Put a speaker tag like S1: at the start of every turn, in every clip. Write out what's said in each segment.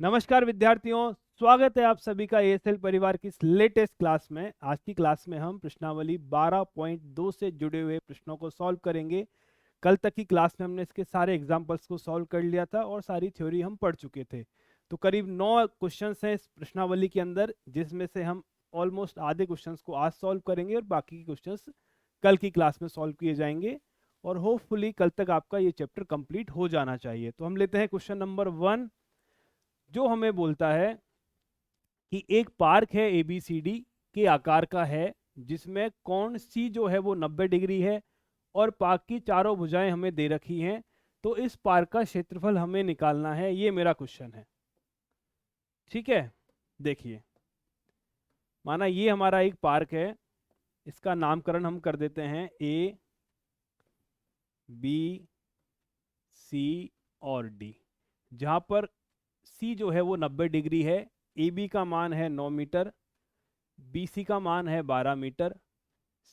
S1: नमस्कार विद्यार्थियों, स्वागत है आप सभी का एएसएल परिवार की इस लेटेस्ट क्लास में। आज की क्लास में हम प्रश्नावली 12.2 से जुड़े हुए प्रश्नों को सॉल्व करेंगे। कल तक की क्लास में हमने इसके सारे एग्जाम्पल्स को सॉल्व कर लिया था और सारी थ्योरी हम पढ़ चुके थे। तो करीब 9 क्वेश्चंस हैं इस प्रश्नावली के अंदर, जिसमें से हम ऑलमोस्ट आधे क्वेश्चंस को आज सॉल्व करेंगे और बाकी के क्वेश्चंस कल की क्लास में सॉल्व किए जाएंगे और होपफुली कल तक आपका ये चैप्टर कंप्लीट हो जाना चाहिए। तो हम लेते हैं क्वेश्चन नंबर 1, जो हमें बोलता है कि एक पार्क है ABCD के आकार का है, जिसमें कोण C जो है वो 90 डिग्री है और पार्क की चारों भुजाएं हमें दे रखी हैं। तो इस पार्क का क्षेत्रफल हमें निकालना है, ये मेरा क्वेश्चन है। ठीक है, देखिए, माना ये हमारा एक पार्क है, इसका नामकरण हम कर देते हैं A, B, C और D। जहां पर C जो है वो 90 डिग्री है, AB का मान है 9 मीटर, BC का मान है 12 मीटर,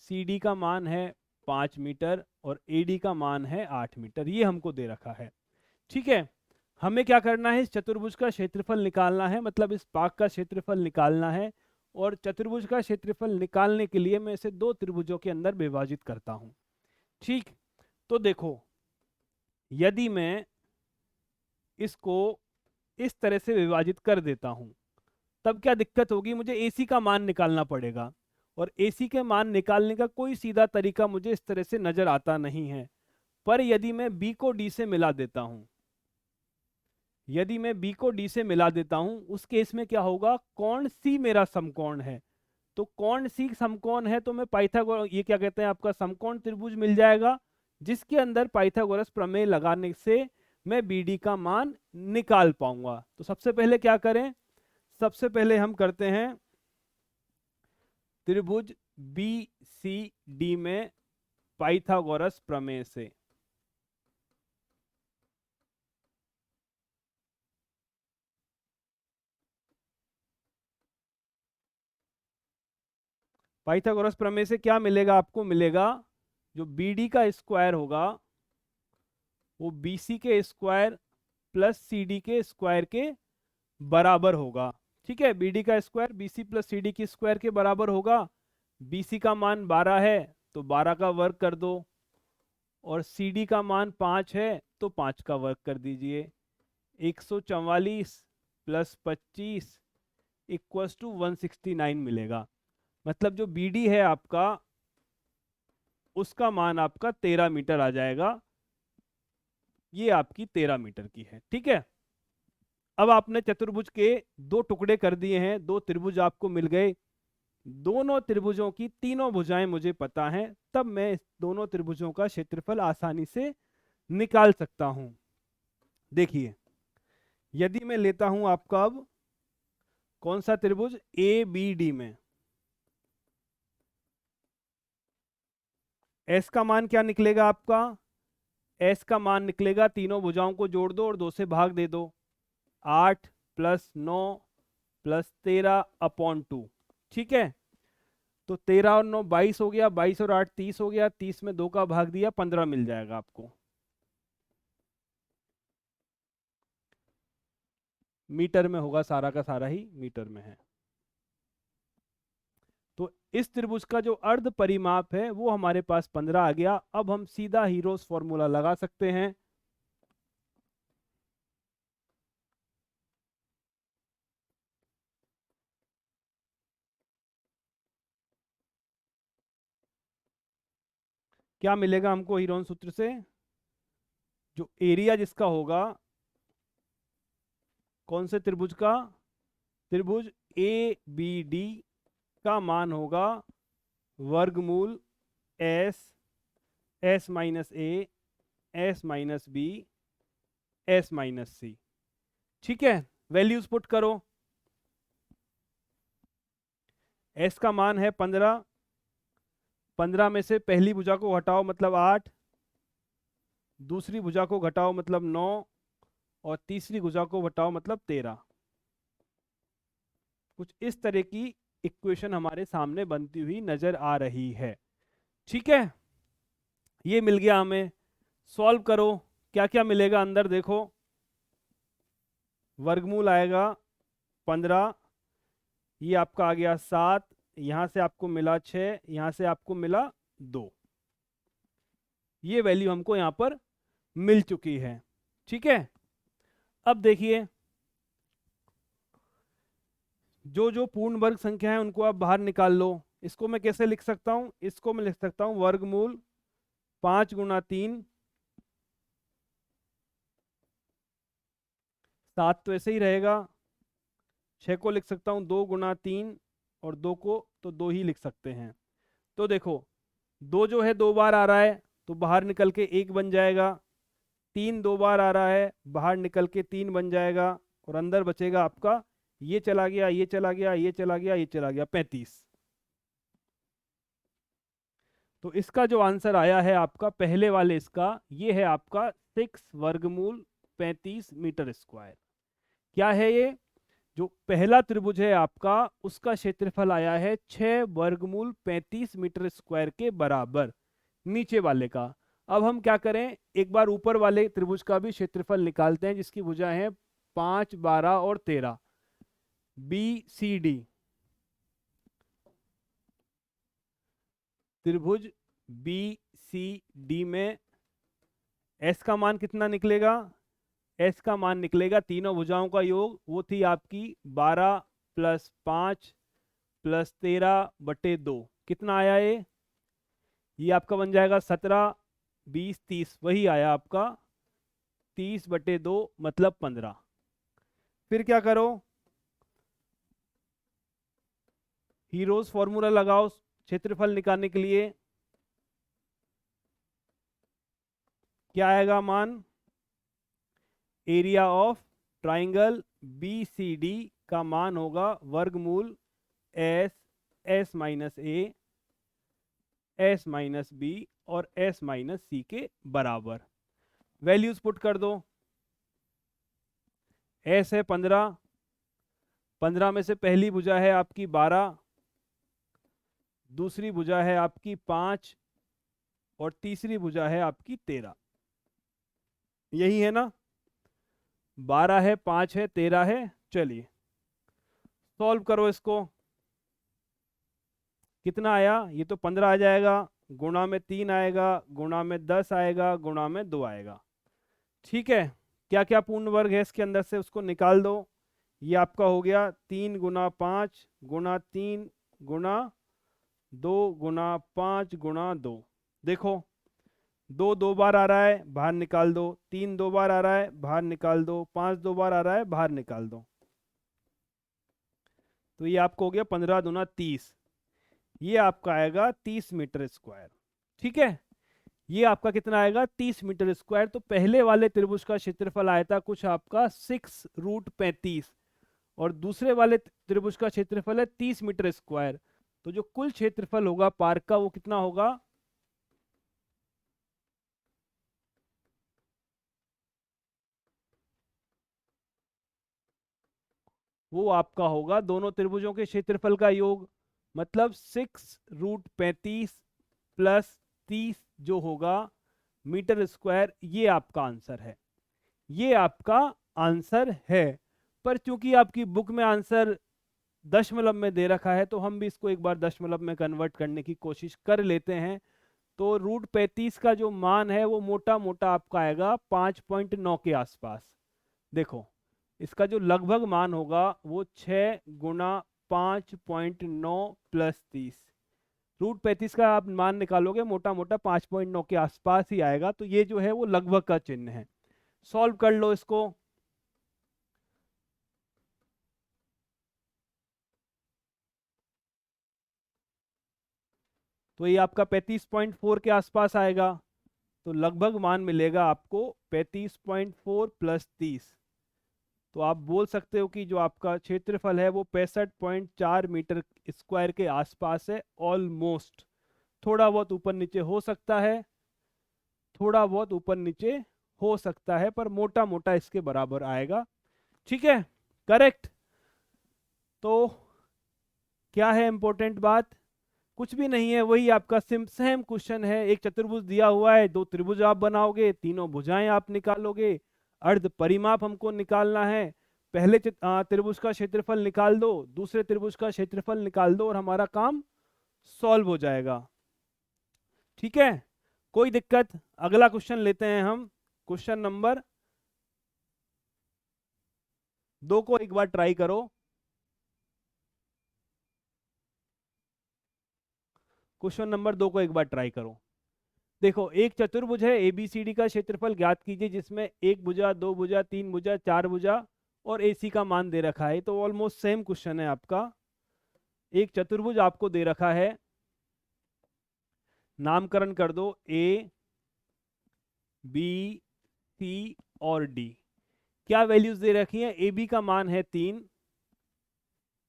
S1: CD का मान है 5 मीटर और AD का मान है 8 मीटर। ये हमको दे रखा है। ठीक है, हमें क्या करना है, इस चतुर्भुज का क्षेत्रफल निकालना है, मतलब इस पार्क का क्षेत्रफल निकालना है। और चतुर्भुज का क्षेत्रफल निकालने के लिए मैं इसे दो त्रिभुजों के अंदर विभाजित करता हूं। ठीक, तो देखो, यदि मैं इसको इस तरह से विभाजित कर देता हूं, तब क्या दिक्कत होगी, मुझे AC का मान निकालना पड़ेगा और AC के मान निकालने का कोई सीधा तरीका मुझे इस तरह से नजर आता नहीं है। पर यदि मैं B को D से मिला देता हूं, यदि मैं B को D से मिला देता हूं, उस केस में क्या होगा, कोण C मेरा समकोण है। तो कोण C समकोण है तो मैं पाइथागोरस, ये क्या कहते हैं, आपका समकोण त्रिभुज मिल जाएगा, जिसके अंदर पाइथागोरस प्रमेय लगाने से मैं BD का मान निकाल पाऊंगा। तो सबसे पहले क्या करें, सबसे पहले हम करते हैं त्रिभुज BCD में पाइथागोरस प्रमेय से। पाइथागोरस प्रमेय से क्या मिलेगा, आपको मिलेगा जो BD का स्क्वायर होगा वो BC के स्क्वायर प्लस CD के स्क्वायर के बराबर होगा। ठीक है, BD का स्क्वायर BC प्लस CD की स्क्वायर के बराबर होगा। BC का मान 12 है तो 12 का वर्ग कर दो, और CD का मान 5 है तो 5 का वर्ग कर दीजिए। 144 प्लस 25 इक्वल्स टू 169 मिलेगा। मतलब जो BD है आपका, उसका मान आपका 13 मीटर आ जाएगा। ये आपकी 13 मीटर की है। ठीक है, अब आपने चतुर्भुज के दो टुकड़े कर दिए हैं, दो त्रिभुज आपको मिल गए। दोनों त्रिभुजों की तीनों भुजाएं मुझे पता हैं, तब मैं इस दोनों त्रिभुजों का क्षेत्रफल आसानी से निकाल सकता हूं। देखिए, यदि मैं लेता हूं आपका अब कौन सा त्रिभुज, ABD में S का मान क्या निकलेगा आपका, S का मान निकलेगा, तीनों भुजाओं को जोड़ दो और 2 से भाग दे दो, 8 प्लस 9 प्लस 13 अपॉन 2। ठीक है, तो 13 और 9 22 हो गया, 22 और 8 30 हो गया, 30 में 2 का भाग दिया, 15 मिल जाएगा आपको। मीटर में होगा, सारा का सारा ही मीटर में है। तो इस त्रिभुज का जो अर्ध परिमाप है वो हमारे पास 15 आ गया। अब हम सीधा हीरोस फॉर्मूला लगा सकते हैं। क्या मिलेगा हमको हीरोन सूत्र से, जो एरिया जिसका होगा कौन से त्रिभुज का, त्रिभुज ABD का मान होगा वर्गमूल S minus A S minus B S minus C। ठीक है, वैल्यूज पुट करो। S का मान है 15, 15 में से पहली भुजा को घटाओ मतलब 8, दूसरी भुजा को घटाओ मतलब 9 और तीसरी भुजा को घटाओ मतलब 13। कुछ इस तरह की इक्वेशन हमारे सामने बनती हुई नजर आ रही है। ठीक है, ये मिल गया हमें। सॉल्व करो, क्या क्या मिलेगा अंदर देखो। वर्गमूल आएगा 15, ये आपका आ गया 7, यहां से आपको मिला 6, यहां से आपको मिला 2। ये वैल्यू हमको यहां पर मिल चुकी है। ठीक है, अब देखिए जो जो पूर्ण वर्ग संख्या है उनको आप बाहर निकाल लो। इसको मैं कैसे लिख सकता हूं? इसको मैं लिख सकता हूं वर्गमूल 5 गुना 3, 7 तो ऐसे ही रहेगा, 6 को लिख सकता हूं 2 गुना 3, और 2 को तो 2 ही लिख सकते हैं। तो देखो 2 जो है 2 बार आ रहा है तो बाहर निकल के 1 बन जाएगा, 3 2 बार आ रहा है बाहर निकल के 3 बन जाएगा, और अंदर बचेगा आपका ये चला गया, ये चला गया, ये चला गया, ये चला गया, 35। तो इसका जो आंसर आया है आपका पहले वाले इसका, ये है आपका 6 वर्गमूल 35 मीटर स्क्वायर। क्या है ये? जो पहला त्रिभुज है आपका उसका क्षेत्रफल आया है 6 वर्गमूल 35 मीटर स्क्वायर के बराबर, नीचे वाले का। अब हम क्या करें, एक बार ऊपर वाले त्रिभुज का भी क्षेत्रफल निकालते हैं जिसकी भुजा है 5, 12 और 13, बी सी डी। त्रिभुज बी सी डी में एस का मान कितना निकलेगा? एस का मान निकलेगा तीनों भुजाओं का योग, वो थी आपकी 12 प्लस 5 प्लस 13/2। कितना आया ये आपका बन जाएगा 17, 20, 30, वही आया आपका 30/2 मतलब 15। फिर क्या करो, हीरोज फॉर्मूला लगाओ क्षेत्रफल निकालने के लिए। क्या आएगा मान? Area of triangle B C D का मान होगा वर्गमूल S, S minus A, S minus B और एस माइनस सी के बराबर। वैल्यूज पुट कर दो। एस है 15, 15 में से पहली भुजा है आपकी 12, दूसरी भुजा है आपकी 5 और तीसरी भुजा है आपकी 13। यही है ना? 12 है, 5 है, 13 है। चलिए सॉल्व करो इसको। कितना आया? ये तो 15 आ जाएगा, गुणा में 3 आएगा, गुणा में 10 आएगा, गुणा में 2 आएगा। ठीक है, क्या क्या पूर्ण वर्ग है इसके अंदर से उसको निकाल दो। ये आपका हो गया 3 गुना 5 गुना 3 गुणा 2 गुना 5 गुणा 2। देखो 2 2 बार आ रहा है बाहर निकाल दो, 3 2 बार आ रहा है बाहर निकाल दो, 5 2 बार आ रहा है बाहर निकाल दो। तो ये आपको हो गया 15 दूना 30, ये आपका आएगा 30 मीटर स्क्वायर। ठीक है, ये आपका कितना आएगा? 30 मीटर स्क्वायर। तो पहले वाले त्रिभुज का क्षेत्रफल आया था कुछ आपका 6√35, और दूसरे वाले त्रिभुज का क्षेत्रफल है 30 मीटर स्क्वायर। तो जो कुल क्षेत्रफल होगा पार्क का वो कितना होगा? वो आपका होगा दोनों त्रिभुजों के क्षेत्रफल का योग, मतलब 6√35 प्लस 30 जो होगा मीटर स्क्वायर। ये आपका आंसर है, ये आपका आंसर है। पर चूंकि आपकी बुक में आंसर दशमलव में दे रखा है तो हम भी इसको एक बार दशमलव में कन्वर्ट करने की कोशिश कर लेते हैं। तो √35 का जो मान है वो मोटा मोटा आपका आएगा 5.9 के आसपास। देखो इसका जो लगभग मान होगा वो 6 गुना 5.9 प्लस 30, √35 का आप मान निकालोगे मोटा मोटा 5.9 के आसपास ही आएगा। तो ये जो है वो लगभग का चिन्ह है। सॉल्व कर लो इसको। तो ये आपका 35.4 के आसपास आएगा। तो लगभग मान मिलेगा आपको 35.4 प्लस 30। तो आप बोल सकते हो कि जो आपका क्षेत्रफल है वो 65.4 मीटर स्क्वायर के आसपास है। ऑलमोस्ट, थोड़ा बहुत ऊपर नीचे हो सकता है, थोड़ा बहुत ऊपर नीचे हो सकता है, पर मोटा मोटा इसके बराबर आएगा। ठीक है, करेक्ट। तो क्या है इंपॉर्टेंट बात? कुछ भी नहीं है, वही आपका सेम क्वेश्चन है। एक चतुर्भुज दिया हुआ है, 2 त्रिभुज आप बनाओगे, तीनों भुजाएं आप निकालोगे, अर्ध परिमाप हमको निकालना है, पहले त्रिभुज का क्षेत्रफल निकाल दो, दूसरे त्रिभुज का क्षेत्रफल निकाल दो और हमारा काम सॉल्व हो जाएगा। ठीक है, कोई दिक्कत? अगला क्वेश्चन लेते हैं हम। क्वेश्चन नंबर 2 को एक बार ट्राई करो। क्वेश्चन नंबर 2 को एक बार ट्राई करो। देखो, एक चतुर्भुज है एबीसीडी का क्षेत्रफल ज्ञात कीजिए जिसमें एक भुजा, दो भुजा, तीन भुजा, चार भुजा और एसी का मान दे रखा है। तो ऑलमोस्ट सेम क्वेश्चन है आपका। एक चतुर्भुज आपको दे रखा है, नामकरण कर दो ए, बी, सी और डी। क्या वैल्यूज दे रखी हैं? ए बी का मान है 3,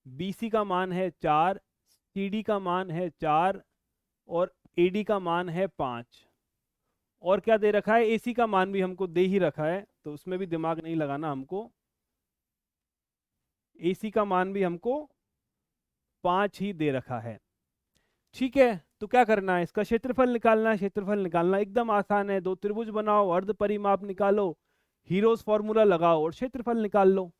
S1: बी सी का मान है 4, सी डी का मान है 4 और ए डी का मान है 5। और क्या दे रखा है? एसी का मान भी हमको दे ही रखा है, तो उसमें भी दिमाग नहीं लगाना हमको। एसी का मान भी हमको 5 ही दे रखा है। ठीक है, तो क्या करना है? इसका क्षेत्रफल निकालना है। क्षेत्रफल निकालना एकदम आसान है। दो त्रिभुज बनाओ, अर्ध परिमाप निकालो, हीरोज फॉर्मूला लगाओ और क्षेत्रफल निकाल लो।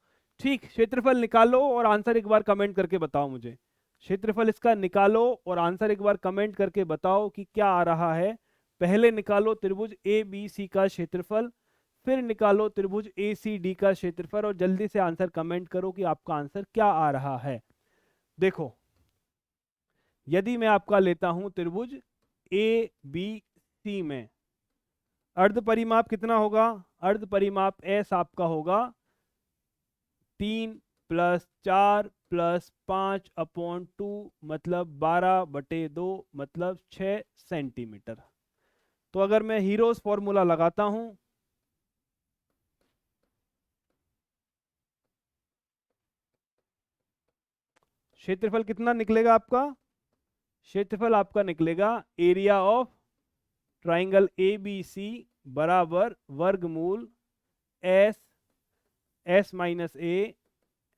S1: ठीक, क्षेत्रफल निकालो और आंसर एक बार कमेंट करके बताओ मुझे। क्षेत्रफल इसका निकालो और आंसर एक बार कमेंट करके बताओ कि क्या आ रहा है। पहले निकालो त्रिभुज ए बी सी का क्षेत्रफल, फिर निकालो त्रिभुज ए सी डी का क्षेत्रफल और जल्दी से आंसर कमेंट करो कि आपका आंसर क्या आ रहा है। देखो, यदि मैं आपका लेता हूं त्रिभुज ए बी सी में अर्ध परिमाप कितना होगा? अर्ध परिमाप एस आपका होगा 3 + 4 + 5/2 मतलब 12/2 मतलब 6 सेंटीमीटर। तो अगर मैं हीरोज फॉर्मूला लगाता हूं, क्षेत्रफल कितना निकलेगा आपका? क्षेत्रफल आपका निकलेगा area of triangle A B C बराबर वर्गमूल S, S minus A,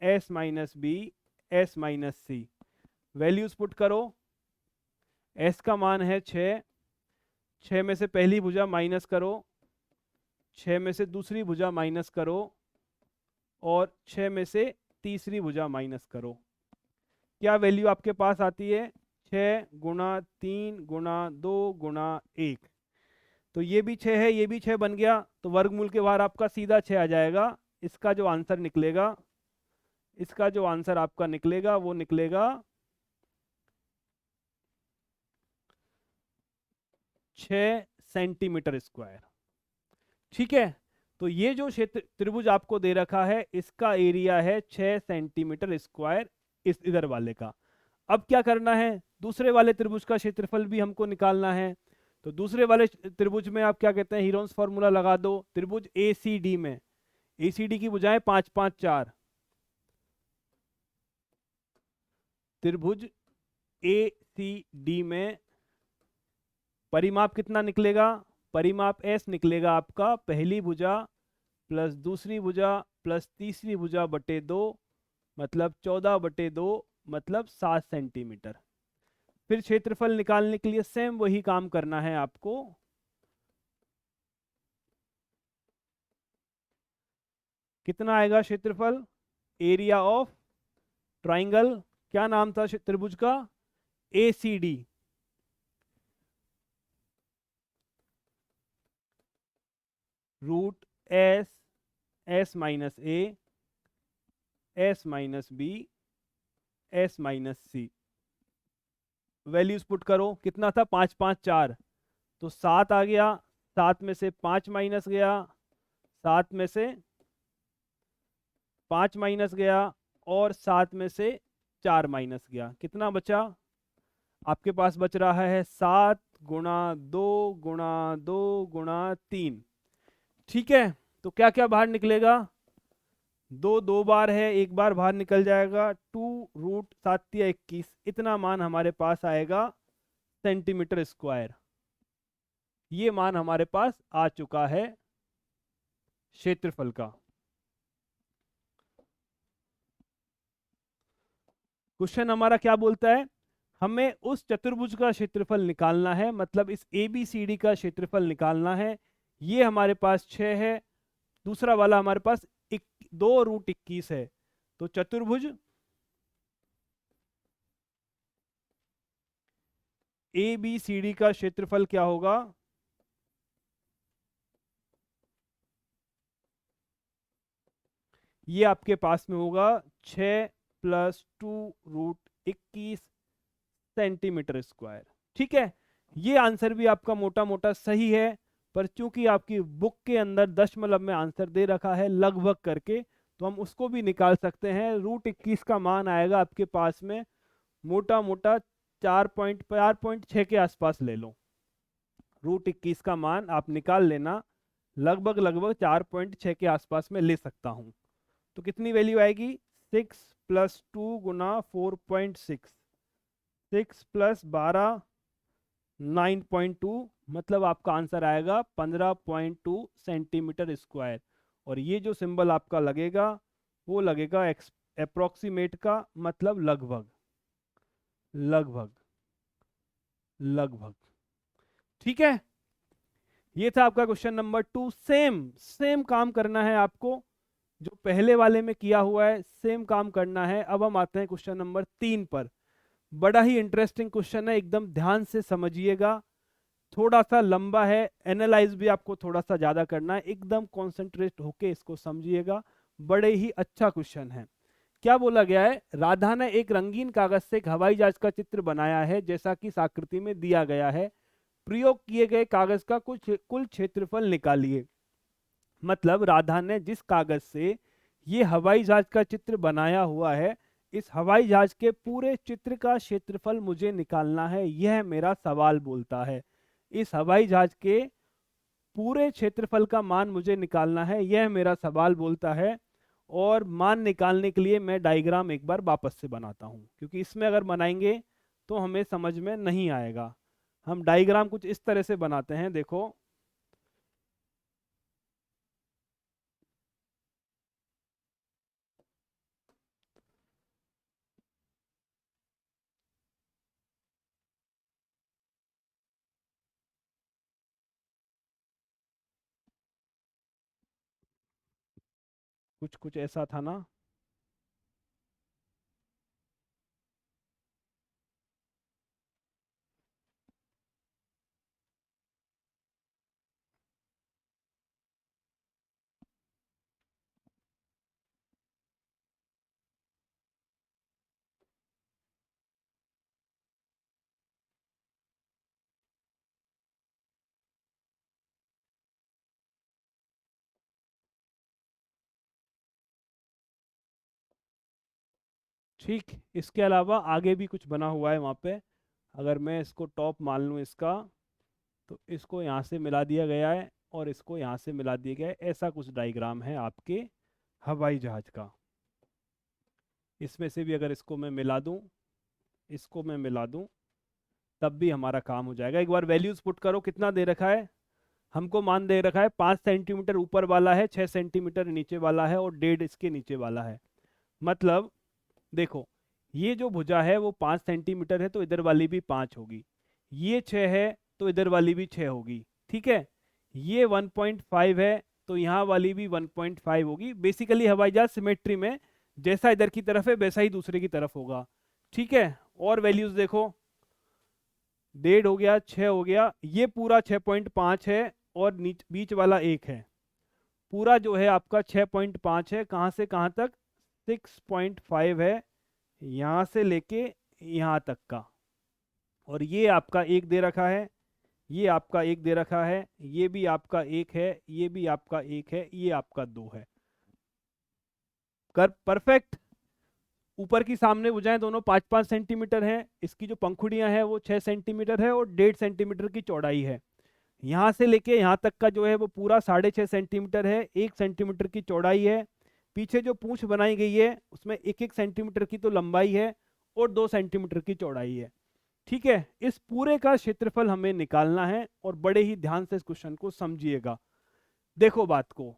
S1: S minus B, S minus C. Values put करो। एस का मान है 6, 6 में से पहली भुजा माइनस करो, 6 में से दूसरी भुजा माइनस करो और 6 में से तीसरी भुजा माइनस करो। क्या वैल्यू आपके पास आती है? 6 गुणा 3 गुणा 2 गुणा 1। तो ये भी 6 है, ये भी 6 बन गया, तो वर्गमूल के बाहर आपका सीधा 6 आ जाएगा। इसका जो आंसर निकलेगा, इसका जो आंसर आपका निकलेगा वो निकलेगा 6 सेंटीमीटर स्क्वायर। ठीक है, तो ये जो क्षेत्र त्रिभुज आपको दे रखा है इसका एरिया है 6 सेंटीमीटर स्क्वायर, इस इधर वाले का। अब क्या करना है? दूसरे वाले त्रिभुज का क्षेत्रफल भी हमको निकालना है। तो दूसरे वाले त्रिभुज में आप क्या कहते हैं? हीरोन्स फॉर्मूला लगा दो। त्रिभुज ए सी डी में, ए सी डी की भुजाएं 5 5 4। त्रिभुज ए सी डी में परिमाप कितना निकलेगा? परिमाप एस निकलेगा आपका पहली भुजा प्लस दूसरी भुजा प्लस तीसरी भुजा बटे 2 मतलब 14/2 मतलब 7 सेंटीमीटर। फिर क्षेत्रफल निकालने के लिए सेम वही काम करना है आपको। कितना आएगा क्षेत्रफल? एरिया ऑफ ट्राइंगल, क्या नाम था त्रिभुज का? A C D. Root S, S minus A, S minus B, S minus C. Values put करो। कितना था? 5 5 4, तो 7 आ गया। 7 में से 5 माइनस गया, 7 में से 5 माइनस गया और 7 में से 4 माइनस गया। कितना बचा? आपके पास बच रहा है 7 गुणा 2 गुणा 2 गुणा 3। ठीक है, तो क्या क्या बाहर निकलेगा? 2 2 बार है, एक बार बाहर निकल जाएगा। 2√7 या 21, इतना मान हमारे पास आएगा सेंटीमीटर स्क्वायर। ये मान हमारे पास आ चुका है क्षेत्रफल का। क्वेश्चन हमारा क्या बोलता है? हमें उस चतुर्भुज का क्षेत्रफल निकालना है, मतलब इस ABCD का क्षेत्रफल निकालना है। ये हमारे पास 6 है, दूसरा वाला हमारे पास 2√21 है, तो चतुर्भुज ABCD का क्षेत्रफल क्या होगा? ये आपके पास में होगा 6 + 2√21 सेंटीमीटर स्क्वायर। ठीक है, ये आंसर भी आपका मोटा मोटा सही है, पर चूंकि आपकी बुक के अंदर दशमलव में आंसर दे रखा है लगभग करके, तो हम उसको भी निकाल सकते हैं। √21 का मान आएगा आपके पास में मोटा मोटा 4.6 के आसपास ले लो। √21 का मान आप निकाल लेना, लगभग लगभग 4.6 के आसपास में ले सकता हूं। तो कितनी वैल्यू आएगी? 6 + 2 गुना 4.6, 6 + 12 9.2, मतलब आपका आंसर आएगा 15.2 सेंटीमीटर स्क्वायर। और ये जो सिंबल आपका लगेगा वो लगेगा अप्रोक्सीमेट का, मतलब लगभग लगभग लगभग। ठीक है, ये था आपका क्वेश्चन नंबर 2। सेम सेम काम करना है आपको, जो पहले वाले में किया हुआ है सेम काम करना है। अब हम आते हैं क्वेश्चन नंबर 3 पर। बड़ा ही इंटरेस्टिंग क्वेश्चन है, एकदम ध्यान से समझिएगा। थोड़ा सा लंबा है, एनालाइज भी आपको थोड़ा सा ज्यादा करना है, एकदम कॉन्सेंट्रेट होके इसको समझिएगा। बड़े ही अच्छा क्वेश्चन है। क्या बोला गया है? राधा ने एक रंगीन कागज से एक हवाई जहाज का चित्र बनाया है जैसा कि इस आकृति में दिया गया है। प्रयोग किए गए कागज का कुछ कुल क्षेत्रफल निकालिए। मतलब राधा ने जिस कागज से ये हवाई जहाज का चित्र बनाया हुआ है, इस हवाई जहाज के पूरे चित्र का क्षेत्रफल मुझे निकालना है, यह मेरा सवाल बोलता है। इस हवाई जहाज के पूरे क्षेत्रफल का मान मुझे निकालना है, यह मेरा सवाल बोलता है। और मान निकालने के लिए मैं डायग्राम एक बार वापस से बनाता हूं, क्योंकि इसमें अगर बनाएंगे तो हमें समझ में नहीं आएगा। हम डायग्राम कुछ इस तरह से बनाते हैं, देखो। कुछ कुछ ऐसा था ना। ठीक, इसके अलावा आगे भी कुछ बना हुआ है वहाँ पे। अगर मैं इसको टॉप मान लूँ इसका, तो इसको यहाँ से मिला दिया गया है और इसको यहाँ से मिला दिया गया है। ऐसा कुछ डायग्राम है आपके हवाई जहाज का। इसमें से भी अगर इसको मैं मिला दूँ, इसको मैं मिला दूँ, तब भी हमारा काम हो जाएगा। एक बार वैल्यूज पुट करो, कितना दे रखा है हमको? मान दे रखा है 5 सेंटीमीटर ऊपर वाला है, 6 सेंटीमीटर नीचे वाला है और 1.5 इसके नीचे वाला है। मतलब देखो, ये जो भुजा है वो 5 सेंटीमीटर है, तो इधर वाली भी 5 होगी। ये 6 है तो इधर वाली भी 6 होगी। ठीक है, ये 1.5 है तो यहाँ वाली भी 1.5 होगी। बेसिकली हवाई जहाज सिमेट्री में जैसा इधर की तरफ है वैसा ही दूसरे की तरफ होगा। ठीक है, और वैल्यूज देखो, 1.5 हो गया, 6 हो गया, ये पूरा 6.5 है और बीच वाला 1 है। पूरा जो है आपका 6.5 है, कहाँ से कहाँ तक? 6.5 है, यहाँ से लेके यहाँ तक का। और ये आपका 1 दे रखा है, ये आपका 1 दे रखा है, ये भी आपका 1 है, ये भी आपका 1 है, ये आपका 2 है। कर परफेक्ट। ऊपर की सामने भुजाएं दोनों 5-5 सेंटीमीटर हैं। इसकी जो पंखुड़ियां हैं वो 6 सेंटीमीटर है और 1.5 सेंटीमीटर की चौड़ाई है। यहाँ से लेके यहाँ तक का जो है वो पूरा 6.5 सेंटीमीटर है, 1 सेंटीमीटर की चौड़ाई है। पीछे जो पूंछ बनाई गई है उसमें 1-1 सेंटीमीटर की तो लंबाई है और 2 सेंटीमीटर की चौड़ाई है। ठीक है, इस पूरे का क्षेत्रफल हमें निकालना है और बड़े ही ध्यान से इस क्वेश्चन को समझिएगा। देखो बात को,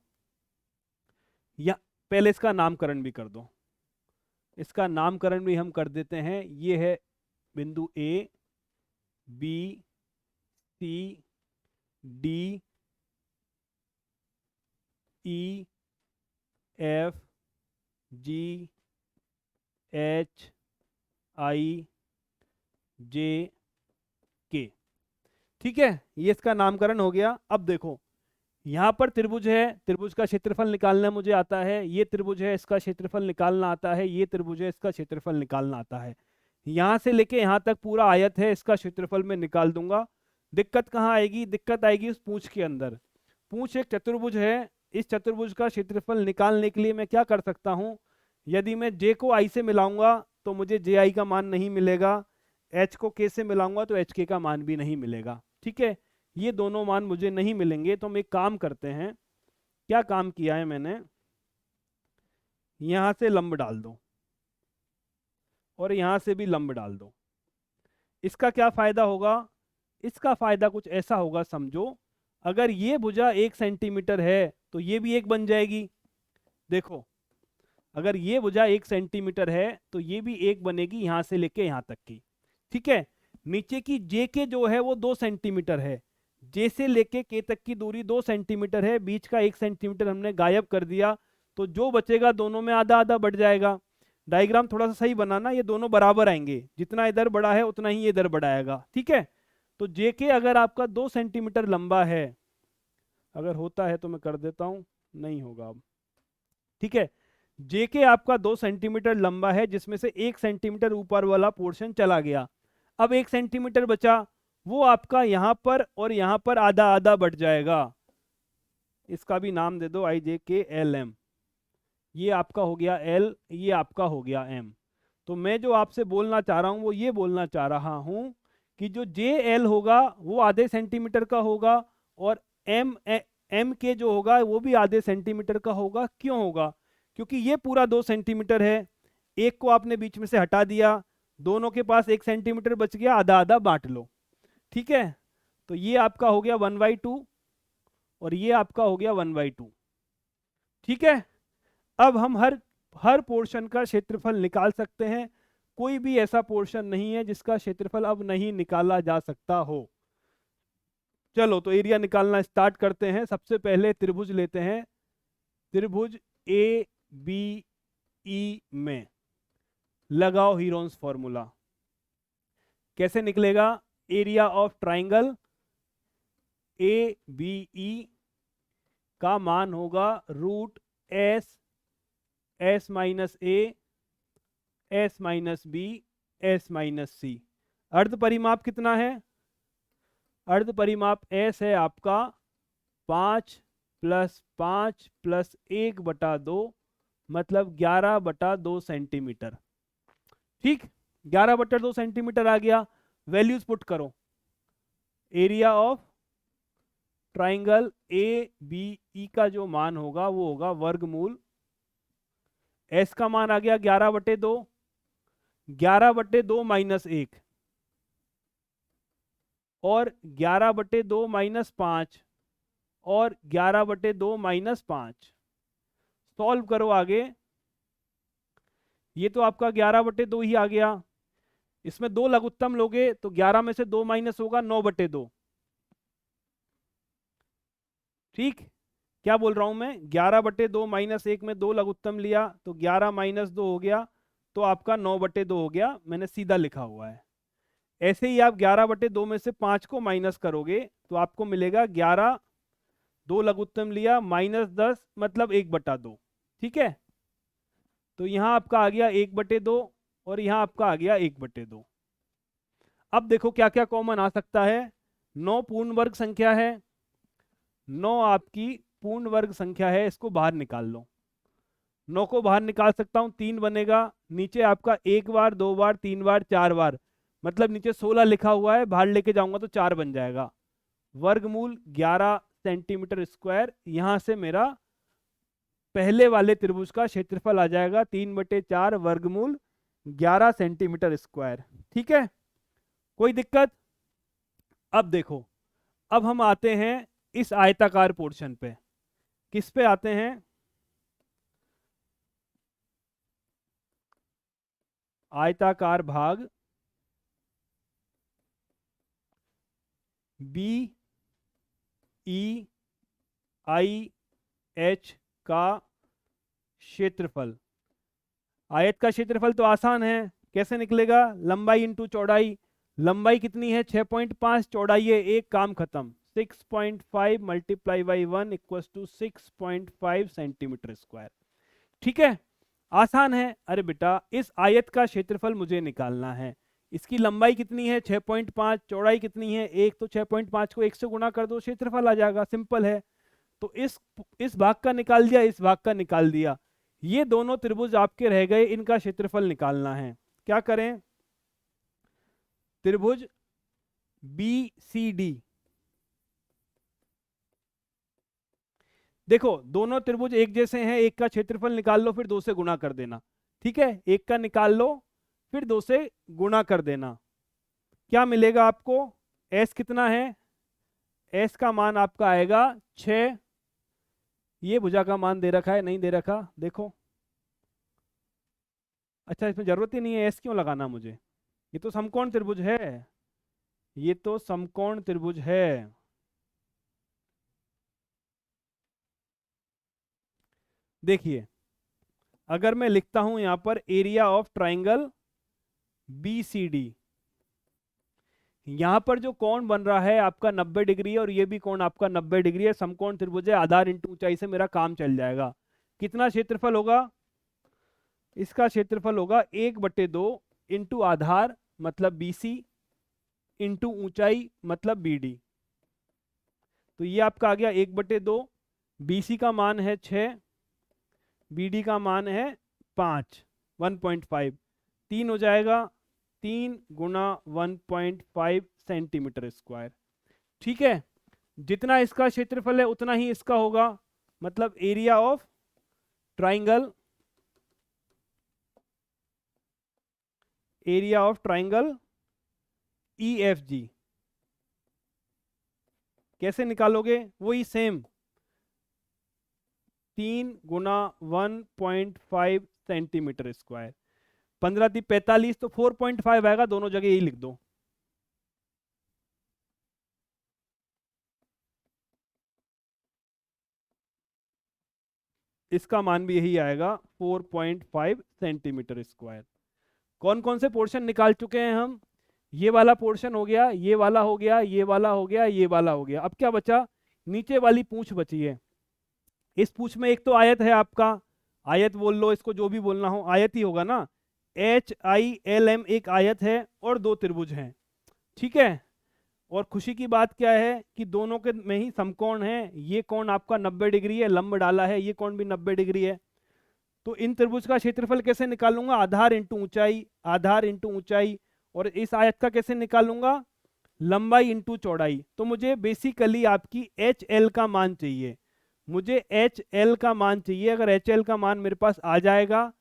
S1: या पहले इसका नामकरण भी कर दो। इसका नामकरण भी हम कर देते हैं। ये है बिंदु A, B, C, D, E, F G H I J K. ठीक है, ये इसका नामकरण हो गया। अब देखो, यहाँ पर त्रिभुज है, त्रिभुज का क्षेत्रफल निकालना मुझे आता है, ये त्रिभुज है इसका क्षेत्रफल निकालना आता है, ये त्रिभुज है इसका क्षेत्रफल निकालना आता है। यहाँ से लेके यहाँ तक पूरा आयत है, इसका क्षेत्रफल मैं निकाल दूंगा। दिक्कत कहाँ आएगी? दिक्कत आएगी उस पूंछ के अंदर। पूंछ एक चतुर्भुज है, इस चतुर्भुज का क्षेत्रफल निकालने के लिए मैं क्या कर सकता हूँ? यदि मैं जे को आई से मिलाऊंगा तो मुझे जे आई का मान नहीं मिलेगा, एच को के से मिलाऊंगा तो एच के का मान भी नहीं मिलेगा। ठीक है, ये दोनों मान मुझे नहीं मिलेंगे, तो हम एक काम करते हैं। क्या काम किया है मैंने, यहां से लंब डाल दो और यहां से भी लंब डाल दो। इसका क्या फायदा होगा? इसका फायदा कुछ ऐसा होगा, समझो, अगर ये भुजा 1 सेंटीमीटर है तो ये भी एक बन जाएगी। देखो, अगर ये भुजा 1 सेंटीमीटर है तो ये भी एक बनेगी, यहां से लेके यहां तक की। ठीक है, नीचे की जे के जो है वो 2 सेंटीमीटर है, जे से लेके के तक की दूरी 2 सेंटीमीटर है, बीच का 1 सेंटीमीटर हमने गायब कर दिया, तो जो बचेगा दोनों में आधा आधा बढ़ जाएगा। डायग्राम थोड़ा सा सही बनाना, ये दोनों बराबर आएंगे, जितना इधर बड़ा है उतना ही इधर बड़ा आएगा। ठीक है, तो जे के अगर आपका 2 सेंटीमीटर लंबा है, अगर होता है तो मैं कर देता हूं, नहीं होगा अब। ठीक है, जे के आपका 2 सेंटीमीटर लंबा है, जिसमें से 1 सेंटीमीटर ऊपर वाला पोर्शन चला गया। अब 1 सेंटीमीटर बचा, वो आपका यहां पर और यहां पर आधा आधा बढ़ जाएगा। इसका भी नाम दे दो आई जे के एल एम। ये आपका हो गया एल, ये आपका हो गया एम। तो मैं जो आपसे बोलना चाह रहा हूं वो ये बोलना चाह रहा हूं कि जो जे एल होगा वो आधे सेंटीमीटर का होगा, और एम के जो होगा वो भी आधे सेंटीमीटर का होगा। क्यों होगा? क्योंकि ये पूरा 2 सेंटीमीटर है, एक को आपने बीच में से हटा दिया, दोनों के पास 1 सेंटीमीटर बच गया, आधा आधा बांट लो। ठीक है, तो ये आपका हो गया 1/2 और ये आपका हो गया 1/2। ठीक है, अब हम हर हर पोर्शन का क्षेत्रफल निकाल सकते हैं, कोई भी ऐसा पोर्शन नहीं है जिसका क्षेत्रफल अब नहीं निकाला जा सकता हो। चलो, तो एरिया निकालना स्टार्ट करते हैं। सबसे पहले त्रिभुज लेते हैं, त्रिभुज ए बी ई में लगाओ हीरोन्स फॉर्मूला। कैसे निकलेगा? Area of triangle A B E का मान होगा root S, S minus A, S minus B, S minus C. अर्ध परिमाप कितना है? अर्ध परिमाप एस है आपका 5+5+1/2, मतलब 11/2 सेंटीमीटर। ठीक, 11/2 सेंटीमीटर आ गया। वैल्यूज पुट करो। Area of triangle A B E का जो मान होगा वो होगा वर्गमूल, एस का मान आ गया 11/2, 11/2 माइनस 1 और 11/2 माइनस 5 और 11/2 माइनस 5। सॉल्व करो आगे। ये तो आपका 11/2 ही आ गया, इसमें 2 लघुत्तम लोगे तो 11 में से 2 माइनस होगा 9/2। ठीक, क्या बोल रहा हूं मैं? 11/2 माइनस 1 में 2 लघुत्तम लिया तो 11 माइनस 2 हो गया, तो आपका 9/2 हो गया, मैंने सीधा लिखा हुआ है। ऐसे ही आप 11/2 में से 5 को माइनस करोगे तो आपको मिलेगा 11, 2 लघुत्तम लिया -10 मतलब 1/2। ठीक है, तो यहां आपका आ गया 1/2 और यहां आपका आ गया 1/2। अब देखो क्या क्या कॉमन आ सकता है। 9 पूर्ण वर्ग संख्या है, 9 आपकी पूर्ण वर्ग संख्या है, इसको बाहर निकाल लो। 9 को बाहर निकाल सकता हूं, 3 बनेगा, नीचे आपका 1 बार 2 बार 3 बार 4 बार, मतलब नीचे 16 लिखा हुआ है, बाहर लेके जाऊंगा तो 4 बन जाएगा। वर्गमूल 11 सेंटीमीटर स्क्वायर, यहां से मेरा पहले वाले त्रिभुज का क्षेत्रफल आ जाएगा 3/4 वर्गमूल 11 सेंटीमीटर स्क्वायर। ठीक है, कोई दिक्कत? अब देखो, अब हम आते हैं इस आयताकार पोर्शन पे। किस पे आते हैं? आयताकार भाग बी ई आई एच का क्षेत्रफल। आयत का क्षेत्रफल तो आसान है, कैसे निकलेगा? लंबाई इंटू चौड़ाई। लंबाई कितनी है? 6.5, चौड़ाई है 1, काम खत्म। 6.5 multiply by 1 equals to 6.5 centimetre square. ठीक है, आसान है। अरे बेटा, इस आयत का क्षेत्रफल मुझे निकालना है। इसकी लंबाई कितनी है? 6.5, चौड़ाई कितनी है? 1, तो 6.5 को 1 से गुणा कर दो, क्षेत्रफल आ जाएगा, सिंपल है। तो इस भाग का निकाल दिया, इस भाग का निकाल दिया। ये दोनों त्रिभुज आपके रह गए, इनका क्षेत्रफल निकालना है। क्या करें? त्रिभुज बी सी डी, देखो दोनों त्रिभुज एक जैसे हैं, एक का क्षेत्रफल निकाल लो फिर 2 से गुणा कर देना। ठीक है, एक का निकाल लो फिर 2 से गुणा कर देना। क्या मिलेगा आपको? एस कितना है? एस का मान आपका आएगा 6। ये भुजा का मान दे रखा है, नहीं दे रखा, देखो। अच्छा, इसमें जरूरत ही नहीं है एस क्यों लगाना मुझे, ये तो समकोण त्रिभुज है। ये तो समकोण त्रिभुज है। देखिए, अगर मैं लिखता हूं यहां पर area of triangle B C D, यहां पर जो कोण बन रहा है आपका 90 डिग्री है और ये भी कोण आपका 90 डिग्री है। समकोण त्रिभुज है, आधार इंटू ऊंचाई से मेरा काम चल जाएगा। कितना क्षेत्रफल होगा? इसका क्षेत्रफल होगा 1/2 इंटू आधार मतलब BC इंटू ऊंचाई मतलब BD। तो ये आपका आ गया 1/2। BC का मान है 6, BD का मान है 5, 1.5, 3 हो जाएगा। 3 गुना 1.5 सेंटीमीटर स्क्वायर। ठीक है, जितना इसका क्षेत्रफल है उतना ही इसका होगा, मतलब area of triangle, area of triangle EFG। कैसे निकालोगे? वही सेम, 3 गुना 1.5 सेंटीमीटर स्क्वायर। 15 × 45, तो 4.5 आएगा, दोनों जगह यही लिख दो। इसका मान भी यही आएगा, 4.5 सेंटीमीटर स्क्वायर। कौन कौन से पोर्शन निकाल चुके हैं हम? ये वाला पोर्शन हो गया, ये वाला हो गया, ये वाला हो गया, ये वाला हो गया। अब क्या बचा? नीचे वाली पूंछ बची है। इस पूंछ में एक तो आयत है आपका, आयत बोल लो इसको, जो भी बोलना हो, आयत ही होगा ना। HILM एक आयत है और 2 त्रिभुज हैं। ठीक है, और खुशी की बात क्या है कि दोनों के में ही समकोण है। ये कोण आपका 90 डिग्री है, लंब डाला है, ये कोण भी 90 डिग्री है। तो इन त्रिभुज का क्षेत्रफल कैसे निकालूंगा? आधार इंटू ऊंचाई, आधार इंटू ऊंचाई। और इस आयत का कैसे निकालूंगा? लंबाई इंटू चौड़ाई। तो मुझे बेसिकली आपकी HL का मान चाहिए, मुझे HL का मान चाहिए। अगर HL का मान मेरे पास आ जाएगा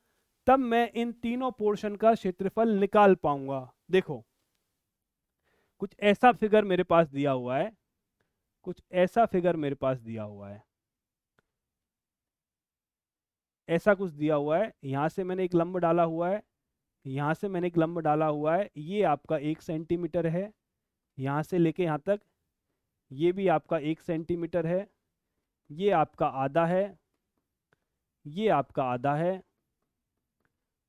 S1: तब मैं इन तीनों पोर्शन का क्षेत्रफल निकाल पाऊंगा। देखो, कुछ ऐसा फिगर मेरे पास दिया हुआ है, कुछ ऐसा फिगर मेरे पास दिया हुआ है, ऐसा कुछ दिया हुआ है। यहां से मैंने एक लंब डाला हुआ है, यहां से मैंने एक लंब डाला हुआ है। ये आपका 1 सेंटीमीटर है, यहां से लेके यहां तक ये भी आपका 1 सेंटीमीटर है। ये आपका आधा है, ये आपका आधा है,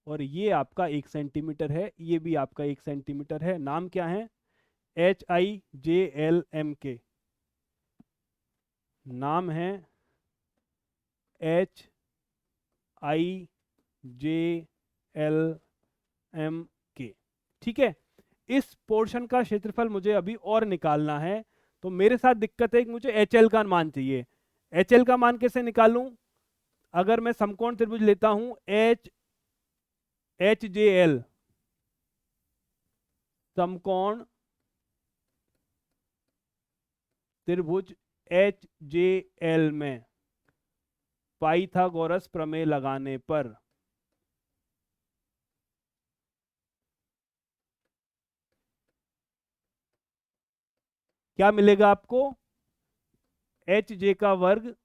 S1: और ये आपका 1 सेंटीमीटर है, ये भी आपका 1 सेंटीमीटर है। नाम क्या है? HIJLM के नाम है HIJLM के। ठीक है, इस पोर्शन का क्षेत्रफल मुझे अभी और निकालना है। तो मेरे साथ दिक्कत है कि मुझे HL का मान चाहिए। HL का मान कैसे निकालूं? अगर मैं समकोण त्रिभुज लेता हूं HJL, समकोण त्रिभुज HJL में पाइथागोरस प्रमेय लगाने पर क्या मिलेगा आपको? HJ का वर्ग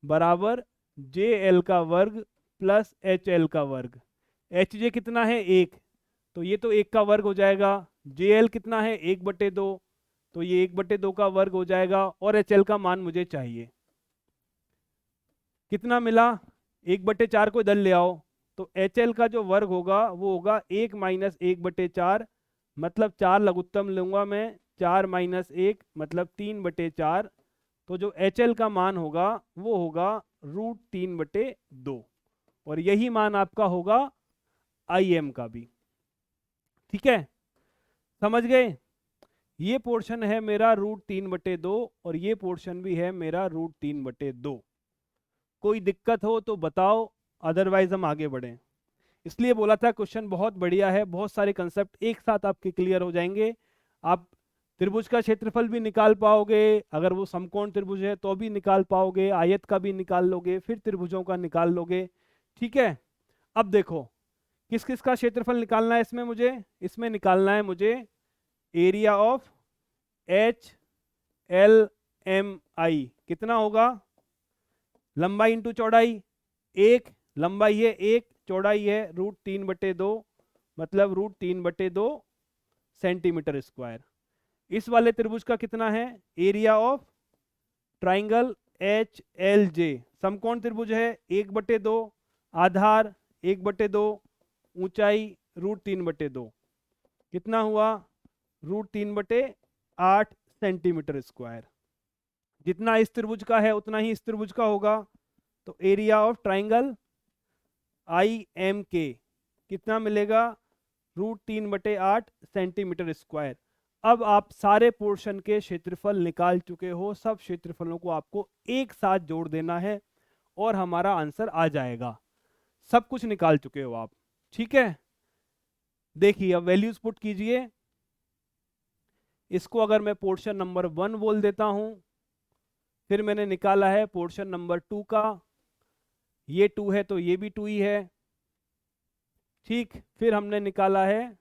S1: बराबर JL का वर्ग प्लस HL का वर्ग। HJ कितना है? 1, तो ये तो 1 का वर्ग हो जाएगा। JL कितना है? 1/2, तो ये 1/2 का वर्ग हो जाएगा। और HL का मान मुझे चाहिए, कितना मिला? 1/4 को इधर ले आओ, तो HL का जो वर्ग होगा वो होगा 1 माइनस 1/4, मतलब 4 लघुत्तम लूंगा मैं, 4 माइनस 1 मतलब 3/4। तो जो HL का मान होगा वो होगा √3/2, और यही मान आपका होगा IM का भी। ठीक है, समझ गए? ये पोर्शन है मेरा √3/2 और ये पोर्शन भी है मेरा √3/2। कोई दिक्कत हो तो बताओ, अदरवाइज हम आगे बढ़ें। इसलिए बोला था क्वेश्चन बहुत बढ़िया है, बहुत सारे कंसेप्ट एक साथ आपके क्लियर हो जाएंगे। आप त्रिभुज का क्षेत्रफल भी निकाल पाओगे, अगर वो समकोण त्रिभुज है तो भी निकाल पाओगे, आयत का भी निकाल लोगे, फिर त्रिभुजों का निकाल लोगे। ठीक है, अब देखो किस किस का क्षेत्रफल निकालना है इसमें मुझे। इसमें निकालना है मुझे एरिया ऑफ HLMI। कितना होगा? लंबाई इंटू चौड़ाई, एक लंबाई है, एक चौड़ाई है √3/2, मतलब √3/2 सेंटीमीटर स्क्वायर। इस वाले त्रिभुज का कितना है? एरिया ऑफ ट्राइंगल HLJ, समकोण त्रिभुज है, 1/2, आधार 1/2, ऊंचाई √3/2, कितना हुआ? √3/8 सेंटीमीटर स्क्वायर। जितना इस त्रिभुज का है उतना ही इस त्रिभुज का होगा। तो एरिया ऑफ ट्राइंगल IMK कितना मिलेगा? √3/8 सेंटीमीटर स्क्वायर। अब आप सारे पोर्शन के क्षेत्रफल निकाल चुके हो, सब क्षेत्रफलों को आपको एक साथ जोड़ देना है और हमारा आंसर आ जाएगा। सब कुछ निकाल चुके हो आप। ठीक है, देखिए अब वैल्यूज पुट कीजिए। इसको अगर मैं पोर्शन नंबर 1 बोल देता हूं, फिर मैंने निकाला है पोर्शन नंबर 2 का, ये 2 है तो ये भी 2 ही है। ठीक, फिर हमने निकाला है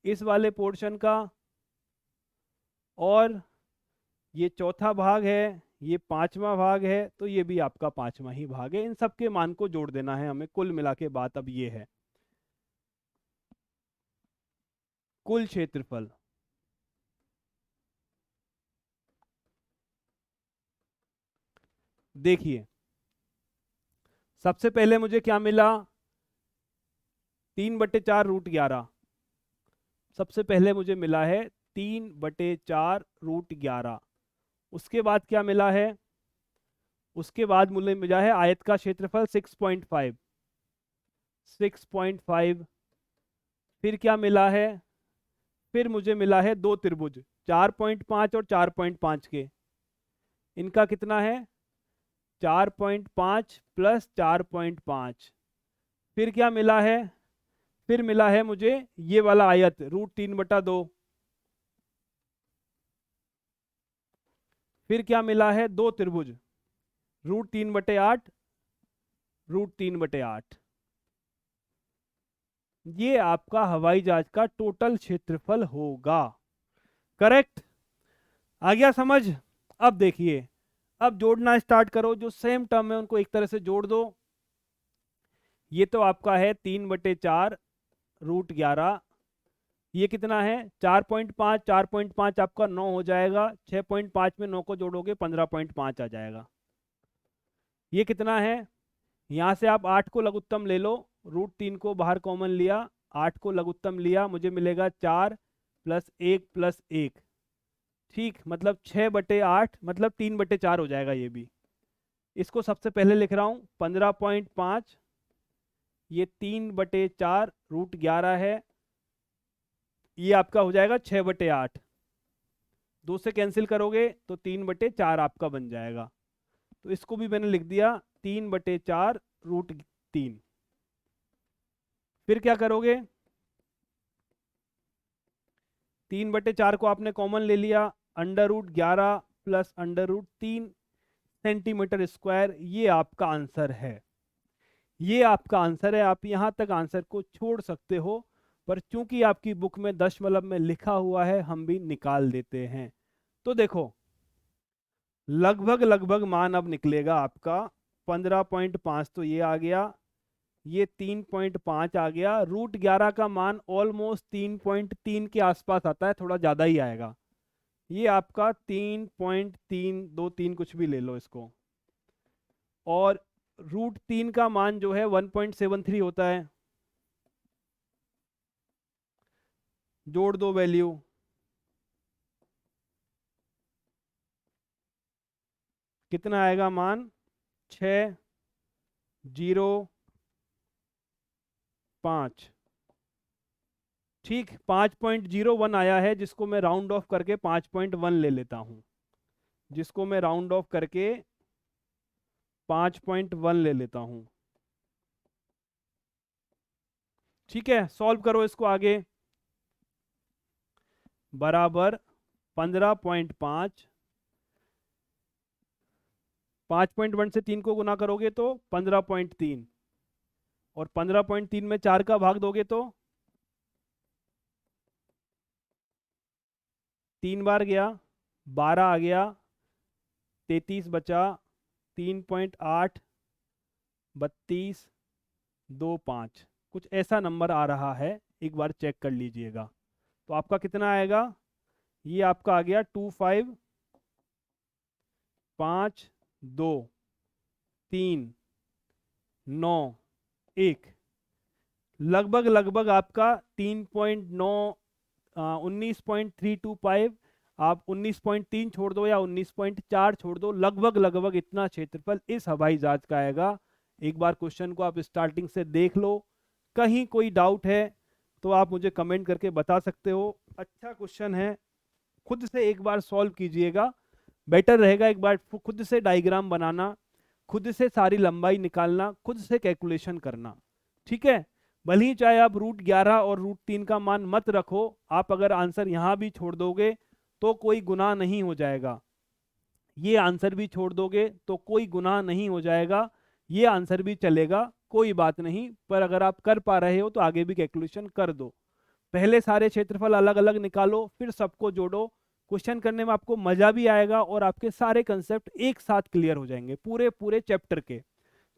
S1: इस वाले पोर्शन का, और ये चौथा भाग है, ये पांचवा भाग है, तो ये भी आपका पांचवा ही भाग है। इन सब के मान को जोड़ देना है हमें। कुल मिला के बात अब ये है, कुल क्षेत्रफल। देखिए सबसे पहले मुझे क्या मिला? 3/4 √11। सबसे पहले मुझे मिला है 3/4 √11। उसके बाद क्या मिला है? उसके बाद मुझे मिला है आयत का क्षेत्रफल 6.5। 6.5। फिर क्या मिला है? फिर मुझे मिला है दो त्रिभुज 4.5 और 4.5 के, इनका कितना है? 4.5 प्लस 4.5। फिर क्या मिला है? फिर मिला है मुझे ये वाला आयत √3/2। फिर क्या मिला है? दो त्रिभुज √3/8, √3/8। ये आपका हवाई जहाज का टोटल क्षेत्रफल होगा। करेक्ट? आ गया समझ? अब देखिए, अब जोड़ना स्टार्ट करो। जो सेम टर्म है उनको एक तरह से जोड़ दो। ये तो आपका है 3/4 √11। ये कितना है? 4.5, 4.5 आपका 9 हो जाएगा। 6.5 में 9 को जोड़ोगे 15.5 आ जाएगा। ये कितना है? यहाँ से आप 8 को लघुत्तम ले लो, √3 को बाहर कॉमन लिया, 8 को लघुत्तम लिया, मुझे मिलेगा 4 प्लस 1 प्लस 1। ठीक, मतलब 6/8 मतलब 3/4 हो जाएगा ये भी। इसको सबसे पहले लिख रहा हूँ 15.5, ये 3/4 √11 है, ये आपका हो जाएगा 6/8। 2 से कैंसिल करोगे तो 3/4 आपका बन जाएगा। तो इसको भी मैंने लिख दिया 3/4 √3। फिर क्या करोगे? 3/4 को आपने कॉमन ले लिया, √11 प्लस √3 सेंटीमीटर स्क्वायर। ये आपका आंसर है। ये आपका आंसर है। आप यहां तक आंसर को छोड़ सकते हो, पर चूंकि आपकी बुक में दशमलव में लिखा हुआ है हम भी निकाल देते हैं। तो देखो लगभग लगभग मान अब निकलेगा आपका 15.5, तो ये आ गया, ये 3.5 आ गया। √11 का मान ऑलमोस्ट 3.3 के आसपास आता है, थोड़ा ज़्यादा ही आएगा। ये आपका 3.323 कुछ भी ले लो इसको। और √3 का मान जो है 1.73 होता है। जोड़ दो वैल्यू, कितना आएगा मान? 605। ठीक, 5.01 आया है, जिसको मैं राउंड ऑफ करके 5.1 ले लेता हूं, जिसको मैं राउंड ऑफ करके 5.1 ले लेता हूं। ठीक है, सॉल्व करो इसको आगे। बराबर 15.5, 5.1 से 3 को गुना करोगे तो 15.3, और 15.3 में 4 का भाग दोगे तो 3 बार गया, 12 आ गया, 33 बचा, 3.8, 32, 25, कुछ ऐसा नंबर आ रहा है, एक बार चेक कर लीजिएगा। तो आपका कितना आएगा? ये आपका आ गया 2552 391। लगभग लगभग आपका 3.9, 19.325, आप 19.3 छोड़ दो या 19.4 छोड़ दो, लगभग लगभग इतना क्षेत्रफल इस हवाई जहाज का आएगा। एक बार क्वेश्चन को आप स्टार्टिंग से देख लो, कहीं कोई डाउट है तो आप मुझे कमेंट करके बता सकते हो। अच्छा क्वेश्चन है, खुद से एक बार सॉल्व कीजिएगा, बेटर रहेगा। एक बार खुद से डायग्राम बनाना, खुद से सारी लंबाई निकालना, खुद से कैलकुलेशन करना। ठीक है, भले ही चाहे आप √11 और √3 का मान मत रखो, आप अगर आंसर यहां भी छोड़ दोगे तो कोई गुनाह नहीं हो जाएगा, ये आंसर भी छोड़ दोगे तो कोई गुनाह नहीं हो जाएगा, ये आंसर भी चलेगा, कोई बात नहीं। पर अगर आप कर पा रहे हो तो आगे भी कैलकुलेशन कर दो। पहले सारे क्षेत्रफल अलग अलग निकालो, फिर सबको जोड़ो। क्वेश्चन करने में आपको मजा भी आएगा और आपके सारे कंसेप्ट एक साथ क्लियर हो जाएंगे, पूरे पूरे चैप्टर के।